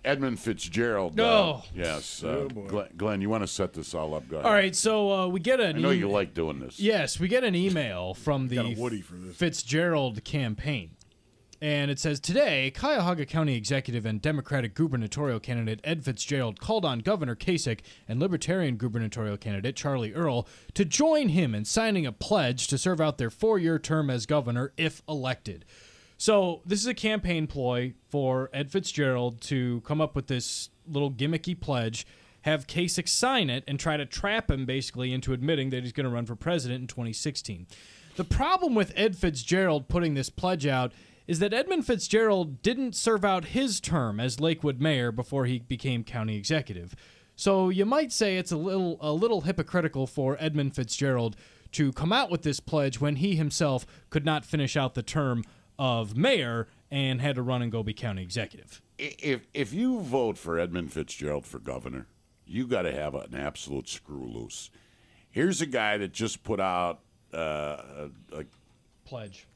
Edmund Fitzgerald. No. Yes. Glenn, you want to set this all up, guys? All right, so we get an I know you like doing this. Yes, we get an email from the Fitzgerald campaign. And it says, today, Cuyahoga County Executive and Democratic gubernatorial candidate Ed Fitzgerald called on Governor Kasich and Libertarian gubernatorial candidate Charlie Earl to join him in signing a pledge to serve out their 4-year term as governor if elected. So this is a campaign ploy for Ed Fitzgerald to come up with this little gimmicky pledge, have Kasich sign it, and try to trap him basically into admitting that he's going to run for president in 2016. The problem with Ed Fitzgerald putting this pledge out is that Edmund Fitzgerald didn't serve out his term as Lakewood mayor before he became county executive. So you might say it's a little hypocritical for Edmund Fitzgerald to come out with this pledge when he himself could not finish out the term of mayor and had to run and go be county executive. If you vote for Edmund Fitzgerald for governor, you got to have an absolute screw loose. Here's a guy that just put out a pledge,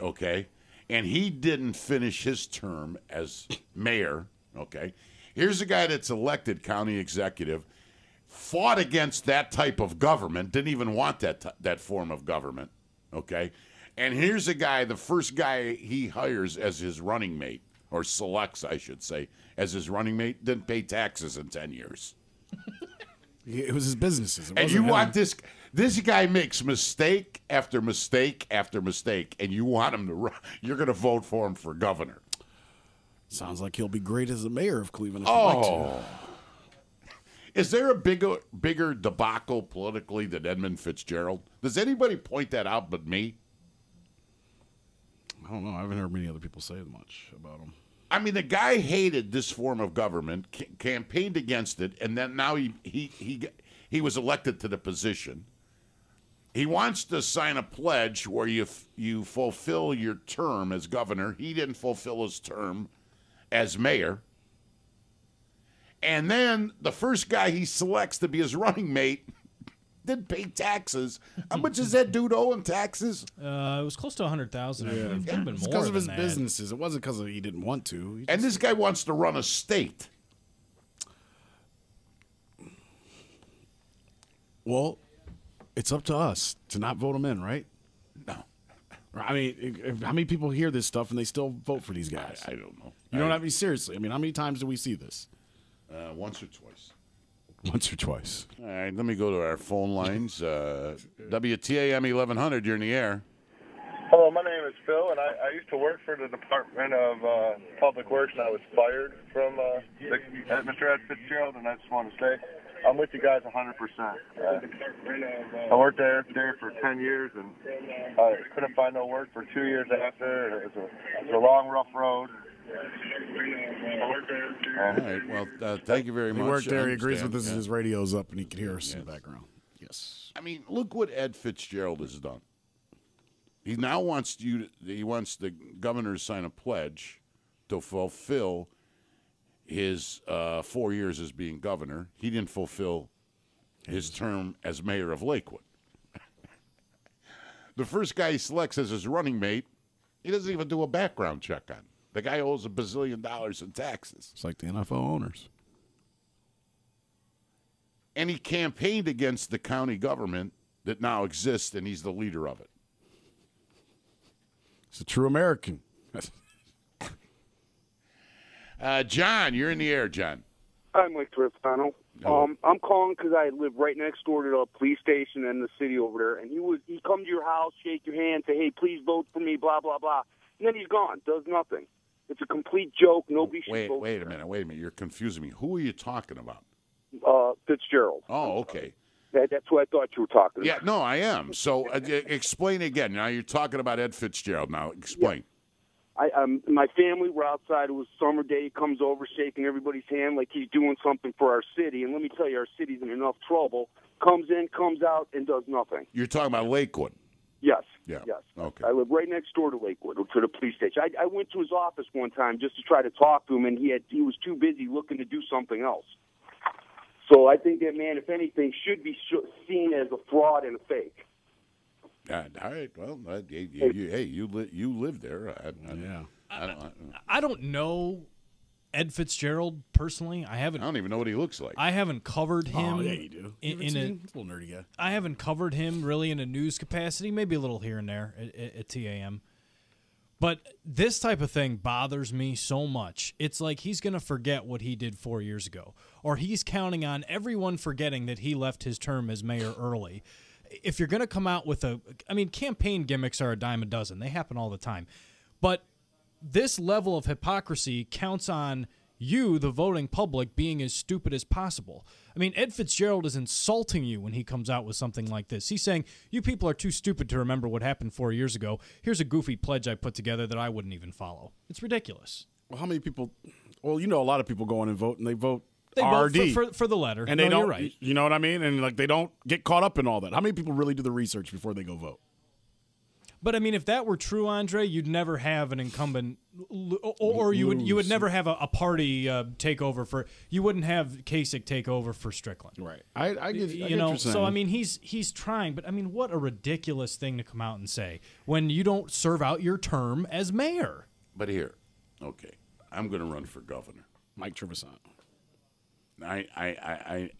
okay? And he didn't finish his term as mayor, okay? Here's a guy that's elected county executive, fought against that type of government, didn't even want that form of government, okay? And here's a guy, the first guy he hires as his running mate, or selects, I should say, as his running mate, didn't pay taxes in 10 years. It was his businesses. And you want this guy makes mistake after mistake after mistake, and you want him to run. You're going to vote for him for governor. Sounds like he'll be great as the mayor of Cleveland if you'd like to. Is there a bigger debacle politically than Edmund Fitzgerald? Does anybody point that out but me? I don't know. I haven't heard many other people say much about him. I mean, the guy hated this form of government, campaigned against it, and then now he was elected to the position. He wants to sign a pledge where you fulfill your term as governor. He didn't fulfill his term as mayor. And then the first guy he selects to be his running mate didn't pay taxes. How much does that dude owe in taxes? It was close to $100,000. I believe. It could have been It's more because of his than businesses. It wasn't because he didn't want to. And this guy wants to run a state. Well, it's up to us to not vote him in, right? No. I mean, how many people hear this stuff and they still vote for these guys? I don't know. You don't have to be seriously. I mean, how many times do we see this? Once or twice. Once or twice. All right, let me go to our phone lines. WTAM 1100, you're in the air. Hello, my name is Phil, and I used to work for the Department of Public Works, and I was fired from Mr. Ed Fitzgerald, and I just want to say I'm with you guys 100%. I worked there for 10 years, and I couldn't find no work for 2 years after. It was a long, rough road. All right, well, thank you very much. He worked there. He agrees with this. His radio's up, and he can hear us in the background. Yes. I mean, look what Ed Fitzgerald has done. He now wants the governor to sign a pledge to fulfill his 4 years as being governor. He didn't fulfill his term as mayor of Lakewood. The first guy he selects as his running mate, he doesn't even do a background check on. The guy owes $1 billion in taxes. It's like the NFL owners. And he campaigned against the county government that now exists, and he's the leader of it. He's a true American. John, you're in the air, John. Hi, Mike Trivisonno. I'm calling because I live right next door to the police station in the city over there, and he come to your house, shake your hand, say, hey, please vote for me, blah, blah, blah. And then he's gone, does nothing. It's a complete joke. Nobody should vote. Wait a minute. You're confusing me. Who are you talking about? Fitzgerald. Oh, okay. That's who I thought you were talking about. Yeah, no, I am. So explain again. Now you're talking about Ed Fitzgerald. Now explain. Yeah. My family were outside. It was summer day. He comes over shaking everybody's hand like he's doing something for our city. And let me tell you, our city's in enough trouble. Comes in, comes out, and does nothing. You're talking about Lakewood. Yes. Yeah. Yes. Okay. I live right next door to Lakewood, to the police station. I went to his office one time just to try to talk to him, and he was too busy looking to do something else. So I think that man, if anything, should be seen as a fraud and a fake. All right. Well, you live there. I don't know Ed Fitzgerald, personally, I don't even know what he looks like. I haven't covered him. Oh, yeah, you do. He's a little nerdy guy. I haven't covered him really in a news capacity, maybe a little here and there at TAM. But this type of thing bothers me so much. It's like he's going to forget what he did 4 years ago, or he's counting on everyone forgetting that he left his term as mayor early. If you're going to come out with campaign gimmicks are a dime a dozen. They happen all the time. But this level of hypocrisy counts on you, the voting public, being as stupid as possible. I mean, Ed Fitzgerald is insulting you when he comes out with something like this. He's saying, you people are too stupid to remember what happened 4 years ago. Here's a goofy pledge I put together that I wouldn't even follow. It's ridiculous. Well, how many people? Well, a lot of people go in and vote, and they vote They RD. vote for the letter. And they don't, you're right. You know what I mean? And they don't get caught up in all that. How many people really do the research before they go vote? But I mean, if that were true, Andre, you'd never have an incumbent, or you would never have a party take over for. You wouldn't have Kasich take over for Strickland, right? I get you know. So I mean, he's trying, but I mean, what a ridiculous thing to come out and say when you don't serve out your term as mayor. But here, okay, I'm going to run for governor. Mike Trivisonno. I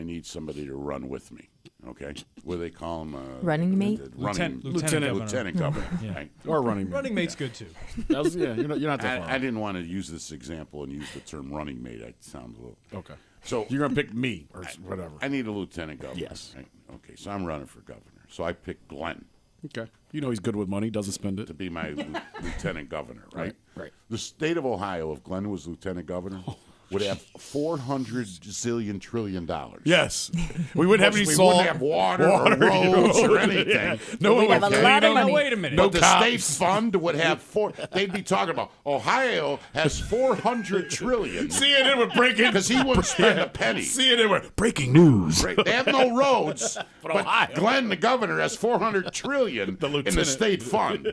need somebody to run with me. Okay, what do they call him? Running mate? Lieutenant governor. Yeah. Right? Or running mate. Running mate's good too. You're not that far. I didn't want to use this example and use the term running mate. I sound a little. Okay. So you're gonna pick me or whatever. I need a lieutenant governor. Yes. Right? Okay, so I'm running for governor. So I picked Glenn. Okay. He's good with money, doesn't spend it. To be my lieutenant governor, right? Right. The state of Ohio, if Glenn was lieutenant governor, would have $400 zillion trillion. Yes. We wouldn't have any we salt. wouldn't have water or roads or anything. Yeah. No one have a lot of money. Wait a minute. But the state fund would have they'd be talking about Ohio has $400 trillion. CNN would break in because he wouldn't spend a penny. CNN would breaking news. Right. They have no roads, but Ohio. Glenn, the governor, has $400 trillion in the state fund.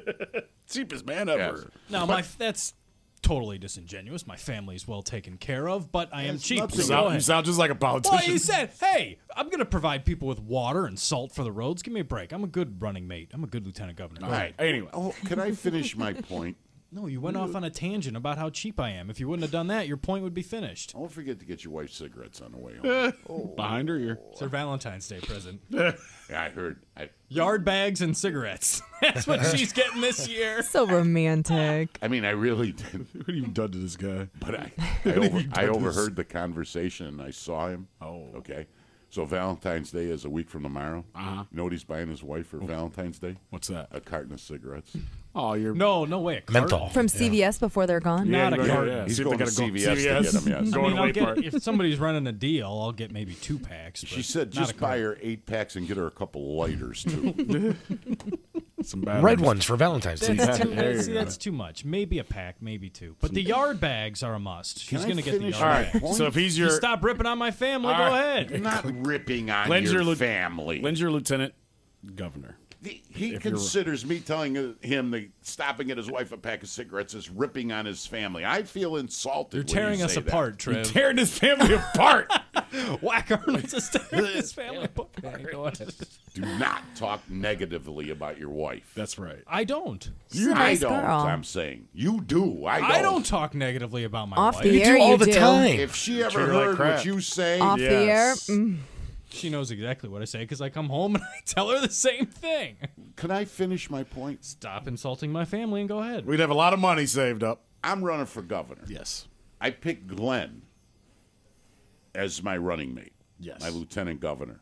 Cheapest man ever. Yes. Now, that's totally disingenuous. My family is well taken care of, but I am cheap. You So go ahead. sound just like a politician. Well, he said, hey, I'm going to provide people with water and salt for the roads. Give me a break. I'm a good running mate. I'm a good lieutenant governor. All right. Anyway. Oh, can I finish my point? No, you went off on a tangent about how cheap I am. If you wouldn't have done that, your point would be finished. Don't forget to get your wife cigarettes on the way home. Behind her ear. It's her Valentine's Day present. Yeah, I heard. Yard bags and cigarettes. That's what she's getting this year. So romantic. I mean, I really did. What have you done to this guy? But I overheard the conversation and I saw him. Oh. Okay. So Valentine's Day is a week from tomorrow. Uh-huh. You know what he's buying his wife for Valentine's Day? What's that? A carton of cigarettes. Oh, you're No way. A cart? Menthol. From CVS before they're gone? Not a cart. He's See if going they to gotta go- CVS to get them, yes. I Going mean, away part. if somebody's running a deal, I'll get maybe 2 packs. She but said not just a cart. buy her 8 packs and get her a couple lighters, too. some bad Red ones for Valentine's Day. That's too much. Maybe a pack, maybe 2. But the yard bags are a must. She's going to get the finish? yard All bags. right. So if he's You your stop ripping on my family, go ahead. You're not ripping on Glenn's your your family. Glenn's your lieutenant governor. He considers me telling him that stopping at his wife a pack of cigarettes is ripping on his family. I feel insulted. You're when tearing you us say apart, that. Trev. Tearing his family apart. Whack Arnold's just tearing his family apart. Go ahead. Do not talk negatively about your wife. That's right. I don't. She's a nice I don't. girl. I'm saying you do. I don't. I don't talk negatively about my Off wife. the You air, do all you the do. time. If she ever Treat her like heard crap. what you say, Off the air? Yes. She knows exactly what I say because I come home and I tell her the same thing. can I finish my point? Stop insulting my family and go ahead. We'd have a lot of money saved up. I'm running for governor. Yes. I picked Glenn as my running mate. Yes. My lieutenant governor.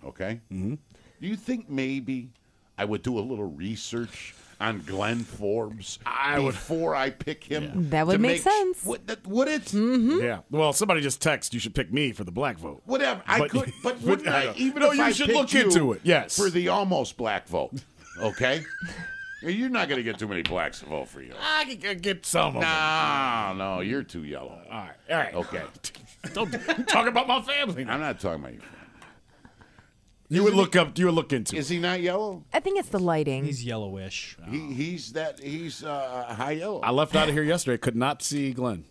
Okay? Mm-hmm. Do you think maybe I would do a little research on Glenn Forbes before I pick him? Yeah. That would to make sense. Would it? Mm-hmm. Yeah. Well, somebody just texted you should pick me for the black vote. Whatever. I could, but wouldn't I? Even No, if you I should picked look you into it, yes. For the almost black vote. Okay? You're not going to get too many blacks to vote for you. I can get some of them. No, you're too yellow. All right. Okay. Don't talk about my family. I'm not talking about you. You would look into it. Is he not yellow? I think it's the lighting. He's yellowish. He's high yellow. I left out of here yesterday. Could not see Glenn.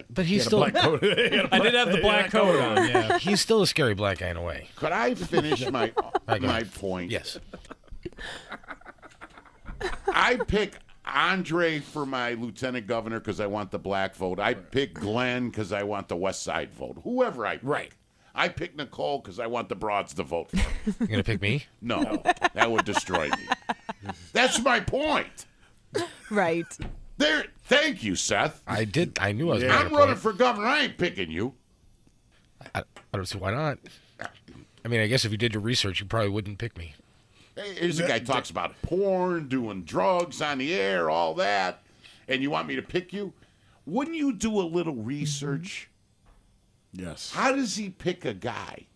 But he's still I did have the black coat on, yeah. he's still a scary black guy in a way. Could I finish my point? Yes. I pick Andre for my lieutenant governor because I want the black vote. I pick Glenn because I want the West Side vote. Whoever I pick. Right. I pick Nicole because I want the broads to vote for her. You're going to pick me? No, that would destroy me. That's my point. Right. There. Thank you, Seth. I knew I was making a I'm point. running for governor. I ain't picking you. I don't see why not. I mean, I guess if you did your research, you probably wouldn't pick me. Hey, here's a guy who talks about porn, doing drugs on the air, all that, and you want me to pick you? Wouldn't you do a little research? Yes. How does he pick a guy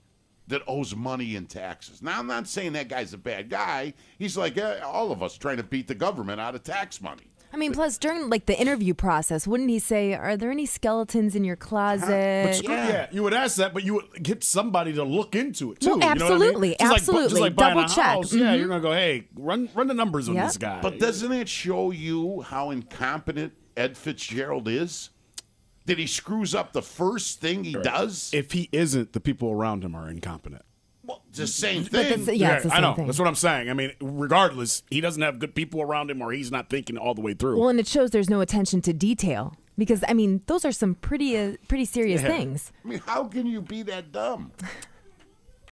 that owes money in taxes? Now, I'm not saying that guy's a bad guy. He's like all of us trying to beat the government out of tax money. I mean, plus during like the interview process, wouldn't he say, "Are there any skeletons in your closet?" But yeah, you would ask that, but you would get somebody to look into it too. Well, absolutely, you know what I mean? absolutely. Just like buying Double a check. house, yeah, you're gonna go, hey, run the numbers on Yep. this guy. But doesn't it show you how incompetent Ed Fitzgerald is? That he screws up the first thing he does? If he isn't, the people around him are incompetent. Well, it's the same But thing. it's the same I know. thing. That's what I'm saying. I mean, regardless, he doesn't have good people around him, or he's not thinking all the way through. Well, and it shows there's no attention to detail because I mean, those are some pretty serious things. I mean, how can you be that dumb?